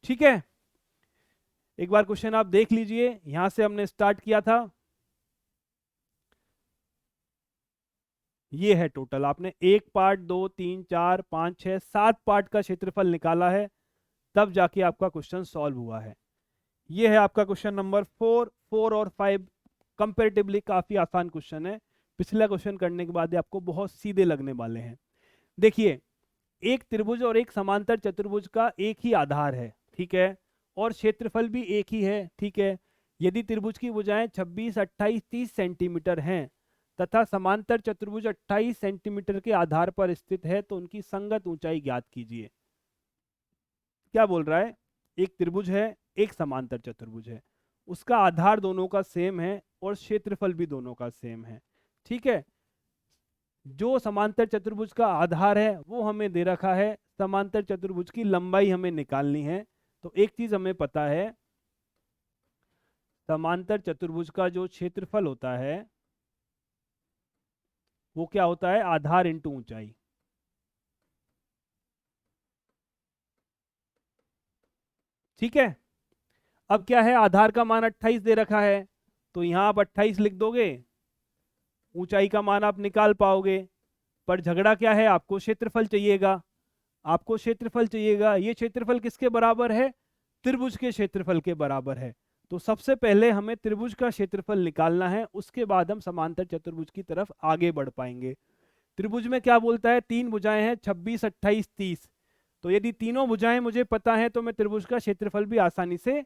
S1: ठीक है, एक बार क्वेश्चन आप देख लीजिए, यहां से हमने स्टार्ट किया था। ये है टोटल, आपने 1 पार्ट, 2, 3, 4, 5, 6, 7 पार्ट का क्षेत्रफल निकाला है, तब जाके आपका क्वेश्चन सॉल्व हुआ है। ये है आपका क्वेश्चन नंबर 4 और 5 कंपेरेटिवली काफी आसान क्वेश्चन है। पिछला क्वेश्चन करने के बाद आपको बहुत सीधे लगने वाले हैं। देखिए, एक त्रिभुज और एक समांतर चतुर्भुज का एक ही आधार है, ठीक है, और क्षेत्रफल भी एक ही है, ठीक है। यदि त्रिभुज की भुजाएं 26, 28, 30 सेंटीमीटर हैं तथा समांतर चतुर्भुज 28 सेंटीमीटर के आधार पर स्थित है तो उनकी संगत ऊंचाई ज्ञात कीजिए। क्या बोल रहा है? एक त्रिभुज है, एक समांतर चतुर्भुज है, उसका आधार दोनों का सेम है और क्षेत्रफल भी दोनों का सेम है, ठीक है। जो समांतर चतुर्भुज का आधार है वो हमें दे रखा है, समांतर चतुर्भुज की लंबाई हमें निकालनी है। तो एक चीज हमें पता है, समांतर चतुर्भुज का जो क्षेत्रफल होता है वो क्या होता है? आधार इंटू ऊंचाई। ठीक है, अब क्या है, आधार का मान 28 दे रखा है, तो यहां आप 28 लिख दोगे, ऊंचाई का मान आप निकाल पाओगे। पर झगड़ा क्या है, आपको क्षेत्रफल चाहिएगा, आपको क्षेत्रफल चाहिएगा। ये क्षेत्रफल किसके बराबर है? त्रिभुज के क्षेत्रफल के बराबर है। तो सबसे पहले हमें त्रिभुज का क्षेत्रफल निकालना है, उसके बाद हम समांतर चतुर्भुज की तरफ आगे बढ़ पाएंगे। त्रिभुज में क्या बोलता है? 3 भुजाएं हैं, 26, 28, 30। तो यदि तीनों भुजाएं मुझे पता है तो मैं त्रिभुज का क्षेत्रफल भी आसानी से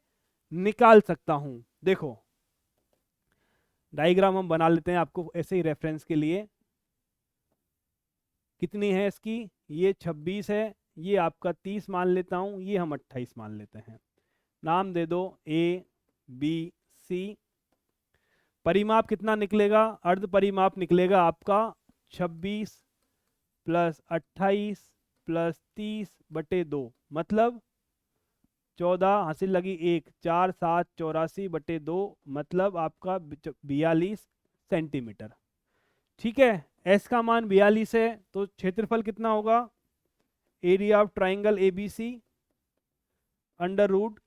S1: निकाल सकता हूं। देखो, डायग्राम हम बना लेते हैं आपको ऐसे ही रेफरेंस के लिए। कितनी है इसकी? ये 26 है, ये आपका 30 मान लेता हूं, ये हम 28 मान लेते हैं। नाम दे दो A, B, C। परिमाप कितना निकलेगा? अर्ध परिमाप निकलेगा आपका 26 प्लस 28 प्लस 30/2, मतलब 14, हासिल लगी 1, 4, 7, 84/2, मतलब आपका 42 सेंटीमीटर। ठीक है, S का मान 42 है, तो क्षेत्रफल कितना होगा? Area of triangle ABC under root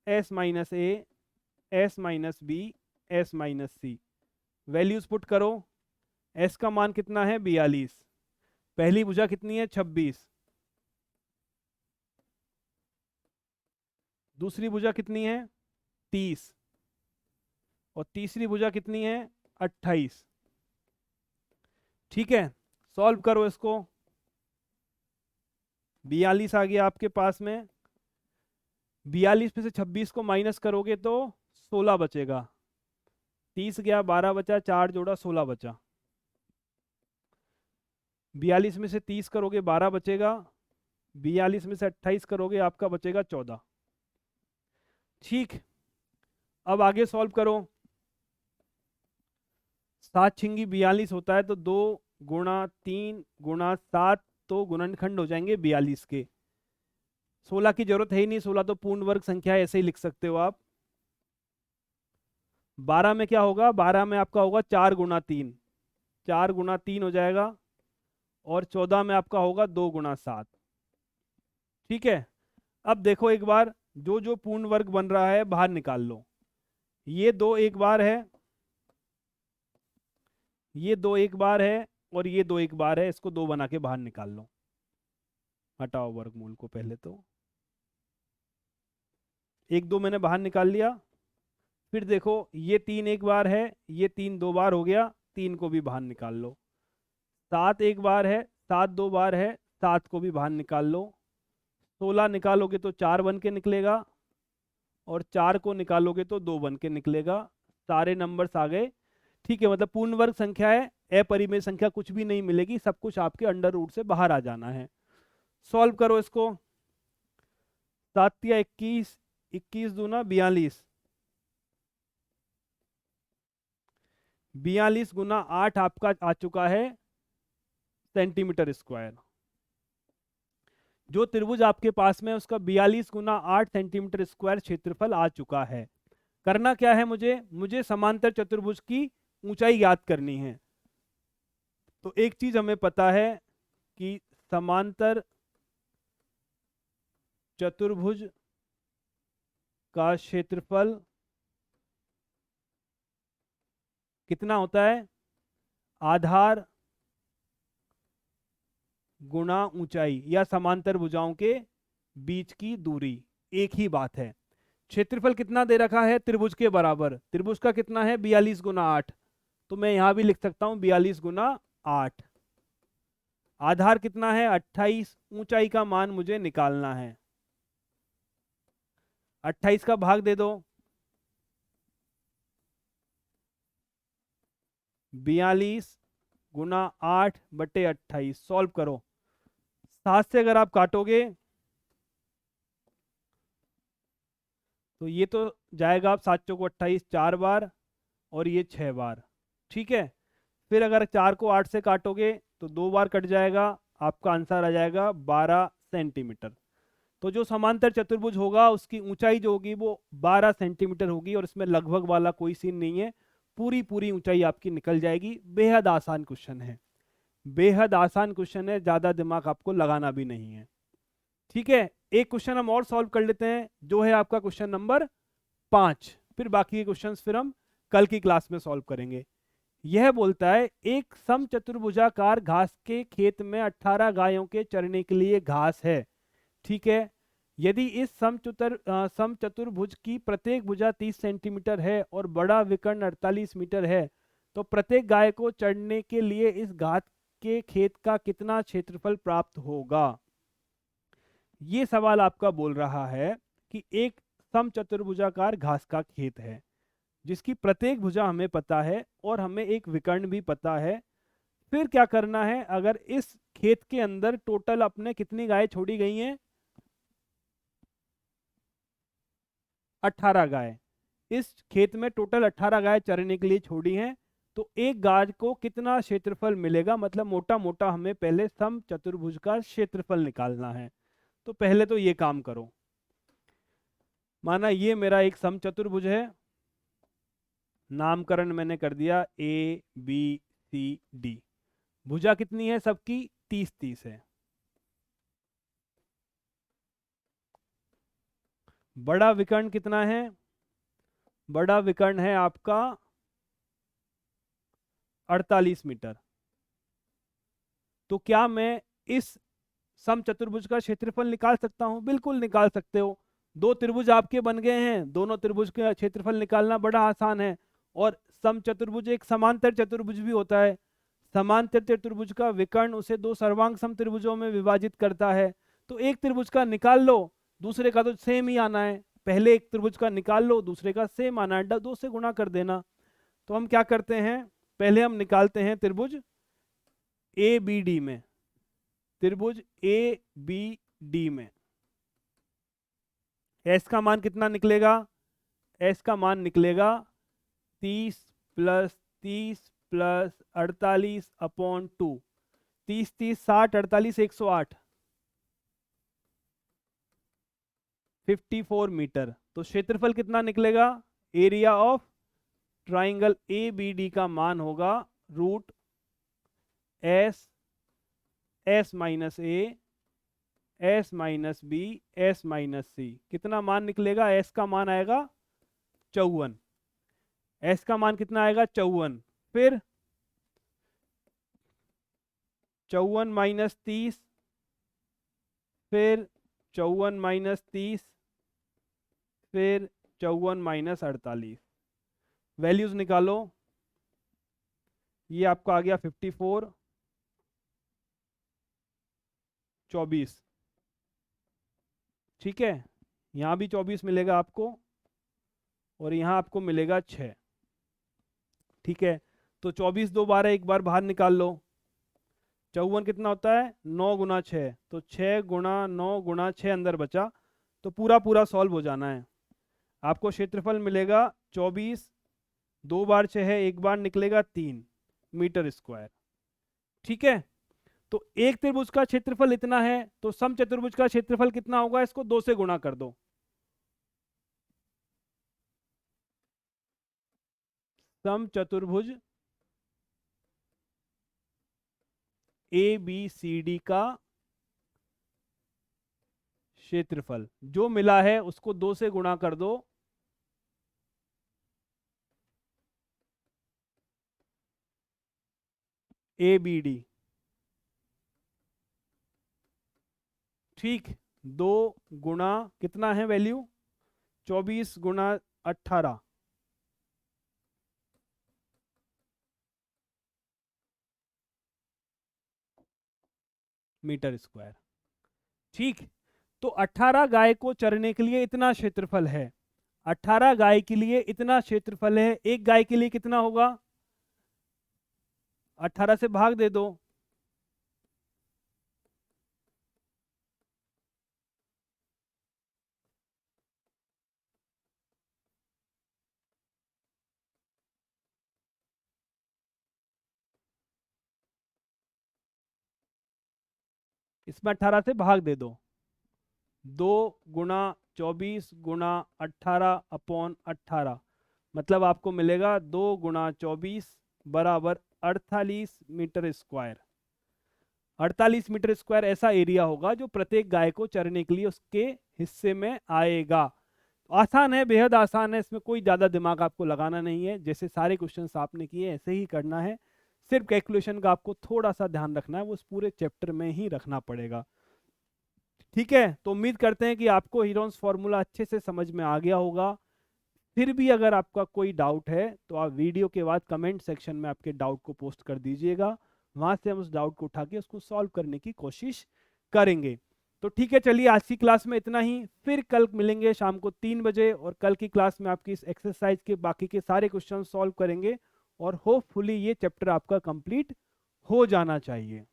S1: S minus A, S minus B, S minus C। Values put करो। S का मान कितना है? 42। पहली भुजा कितनी है? 26। दूसरी भुजा कितनी है 30, और तीसरी भुजा कितनी है 28। ठीक है, सॉल्व करो इसको। 42 आ गया आपके पास में। 42 में से 26 को माइनस करोगे तो 16 बचेगा। 30 गया, 12 बचा, 4 जोड़ा 16 बचा। 42 में से 30 करोगे 12 बचेगा। 42 में से 28 करोगे आपका बचेगा 14। ठीक, अब आगे सॉल्व करो। 7 छिंगी 42 होता है, तो 2 गुणा 3 गुणा 7 तो गुणनखंड हो जाएंगे 42 के। 16 की जरूरत है ही नहीं, 16 तो पूर्ण वर्ग संख्या है, ऐसे ही लिख सकते हो आप। 12 में क्या होगा, 12 में आपका होगा 4 गुणा 3, 4 गुणा 3 हो जाएगा। और 14 में आपका होगा 2 गुणा 7। ठीक है, अब देखो एक बार, जो जो पूर्ण वर्ग बन रहा है बाहर निकाल लो। ये 2 एक बार है, ये 2 एक बार है, और ये 2 एक बार है। इसको 2 बना के बाहर निकाल लो। हटाओ वर्गमूल को पहले तो। 1 2 मैंने बाहर निकाल लिया। फिर देखो, ये 3 एक बार है, ये 3 2 बार हो गया, 3 को भी बाहर निकाल लो। 7 एक बार है, 7 2 बार है, 7 को भी बाहर निकाल लो। 16 निकालोगे तो 4 बन के निकलेगा, और 4 को निकालोगे तो 2 बन के निकलेगा। सारे नंबर्स आ गए। ठीक है, मतलब पूर्ण वर्ग संख्या है, अपरिमेय संख्या कुछ भी नहीं मिलेगी, सब कुछ आपके अंडर रूट से बाहर आ जाना है। सॉल्व करो इसको। 7 या 21, 21 दूना 42, 42 गुना 8 आपका आ चुका है सेंटीमीटर स्क्वायर। जो त्रिभुज आपके पास में है उसका 42 गुना 8 सेंटीमीटर स्क्वायर क्षेत्रफल आ चुका है। करना क्या है, मुझे समांतर चतुर्भुज की ऊंचाई ज्ञात करनी है। तो एक चीज हमें पता है कि समांतर चतुर्भुज का क्षेत्रफल कितना होता है, आधार गुणा ऊंचाई, या समांतर भुजाओं के बीच की दूरी, एक ही बात है। क्षेत्रफल कितना दे रखा है त्रिभुज के बराबर, त्रिभुज का कितना है 42 गुना 8, तो मैं यहां भी लिख सकता हूं 42 गुना 8। आधार कितना है 28, ऊंचाई का मान मुझे निकालना है। 28 का भाग दे दो, 42 गुना 8 बटे 28। सॉल्व करो। 7 से अगर आप काटोगे तो ये तो जाएगा, आप 7 चौको 28 4 बार, और ये 6 बार। ठीक है, फिर अगर 4 को 8 से काटोगे तो 2 बार कट जाएगा, आपका आंसर आ जाएगा 12 सेंटीमीटर। तो जो समांतर चतुर्भुज होगा उसकी ऊंचाई जो होगी वो 12 सेंटीमीटर होगी, और इसमें लगभग वाला कोई सीन नहीं है, पूरी पूरी ऊंचाई आपकी निकल जाएगी। बेहद आसान क्वेश्चन है, बेहद आसान क्वेश्चन है, ज्यादा दिमाग आपको लगाना भी नहीं है। ठीक है, एक क्वेश्चन हम और सॉल्व कर लेते हैं, जो है आपका क्वेश्चन नंबर 5। फिर बाकी के क्वेश्चंस फिर हम कल की क्लास में सॉल्व करेंगे। यह बोलता है, एक समचतुर्भुजाकार घास के खेत में 18 गायों के चरने के लिए घास है। ठीक है, यदि इस समचतुर्भुज की प्रत्येक भुजा 30 सेंटीमीटर है और बड़ा विकर्ण 48 मीटर है, तो प्रत्येक गाय को चढ़ने के लिए इस घास के खेत का कितना क्षेत्रफल प्राप्त होगा। ये सवाल आपका बोल रहा है कि एक समचतुर्भुजाकार घास का खेत है जिसकी प्रत्येक भुजा हमें पता है और हमें एक विकर्ण भी पता है। फिर क्या करना है, अगर इस खेत के अंदर टोटल अपने कितनी गाय छोड़ी गई हैं, 18 गाय। इस खेत में टोटल 18 गाय चरने के लिए छोड़ी हैं, तो एक गाय को कितना क्षेत्रफल मिलेगा, मतलब मोटा मोटा हमें पहले समचतुर्भुज का क्षेत्रफल निकालना है। तो पहले तो ये काम करो। माना ये मेरा एक समचतुर्भुज है, नामकरण मैंने कर दिया ABCD। भुजा कितनी है सबकी 30 30 है। बड़ा विकर्ण कितना है, बड़ा विकर्ण है आपका 48 मीटर। तो क्या मैं इस समचतुर्भुज का क्षेत्रफल निकाल सकता हूं, बिल्कुल निकाल सकते हो। दो त्रिभुज आपके बन गए हैं, दोनों त्रिभुज का क्षेत्रफल निकालना बड़ा आसान है। और समचतुर्भुज एक समांतर चतुर्भुज भी होता है। समांतर चतुर्भुज का विकर्ण उसे दो सर्वांग समत्रिभुजों में विभाजित करता है। तो एक त्रिभुज का निकाल लो, दूसरे का तो सेम ही आना है। पहले एक त्रिभुज का निकाल लो, दूसरे का सेम आना है, दो से गुणा कर देना। तो हम क्या करते हैं, पहले हम निकालते हैं त्रिभुज ए बी डी में। त्रिभुज ए बी डी में एस का मान कितना निकलेगा, एस का मान निकलेगा 30 प्लस 30 प्लस 48 अपॉन 2। 30 30 60 48 108 54 मीटर। तो क्षेत्रफल कितना निकलेगा, area of triangle A B D का मान होगा root S S minus A S minus B S minus C. कितना मान निकलेगा, एस का मान आएगा 54। एस का मान कितना आएगा 54। फिर 54 माइनस 30, फिर 54 माइनस 30, फिर 54 माइनस 48। वैल्यूज निकालो, ये आपका आ गया 54 24। ठीक है, यहाँ भी 24 मिलेगा आपको और यहाँ आपको मिलेगा 6। ठीक है, तो 24 दो बार है, एक बार बाहर निकाल लो। 54 कितना होता है 9 गुना 6, तो 6 गुणा 9 गुणा 6 अंदर बचा। तो पूरा पूरा सॉल्व हो जाना है। आपको क्षेत्रफल मिलेगा 24, दो बार 6 है, एक बार निकलेगा 3 मीटर स्क्वायर। ठीक है, तो एक त्रिभुज का क्षेत्रफल इतना है, तो समचतुर्भुज का क्षेत्रफल कितना होगा, इसको 2 से गुणा कर दो। समचतुर्भुज ए बी सी डी का क्षेत्रफल जो मिला है उसको 2 से गुणा कर दो। ए बी डी, ठीक, 2 गुणा कितना है वैल्यू 24 गुणा 18 मीटर स्क्वायर। ठीक, तो 18 गाय को चरने के लिए इतना क्षेत्रफल है। 18 गाय के लिए इतना क्षेत्रफल है, एक गाय के लिए कितना होगा, 18 से भाग दे दो। इसमें 18 से भाग दे दो। 2 गुणा 24 गुणा 18 अपॉन 18, मतलब आपको मिलेगा 2 गुणा 24 बराबर 48 मीटर स्क्वायर। 48 मीटर स्क्वायर ऐसा एरिया होगा जो प्रत्येक गाय को चरने के लिए उसके हिस्से में आएगा। आसान है, बेहद आसान है, इसमें कोई ज़्यादा दिमाग आपको लगाना नहीं है। जैसे सारे क्वेश्चंस आपने किए ऐसे ही करना है, सिर्फ कैलकुलेशन का आपको थोड़ा सा ध्यान रखना है, वो उस पूरे चैप्टर में ही रखना पड़ेगा। ठीक है, तो उम्मीद करते हैं कि आपको हीरोन्स फॉर्मूला अच्छे से समझ में आ गया होगा। फिर भी अगर आपका कोई डाउट है तो आप वीडियो के बाद कमेंट सेक्शन में आपके डाउट को पोस्ट कर दीजिएगा, वहां से हम उस डाउट को उठा के उसको सॉल्व करने की कोशिश करेंगे। तो ठीक है, चलिए आज की क्लास में इतना ही। फिर कल मिलेंगे शाम को 3 बजे और कल की क्लास में आपकी इस एक्सरसाइज के बाकी के सारे क्वेश्चन सॉल्व करेंगे और होपफुली ये चैप्टर आपका कंप्लीट हो जाना चाहिए।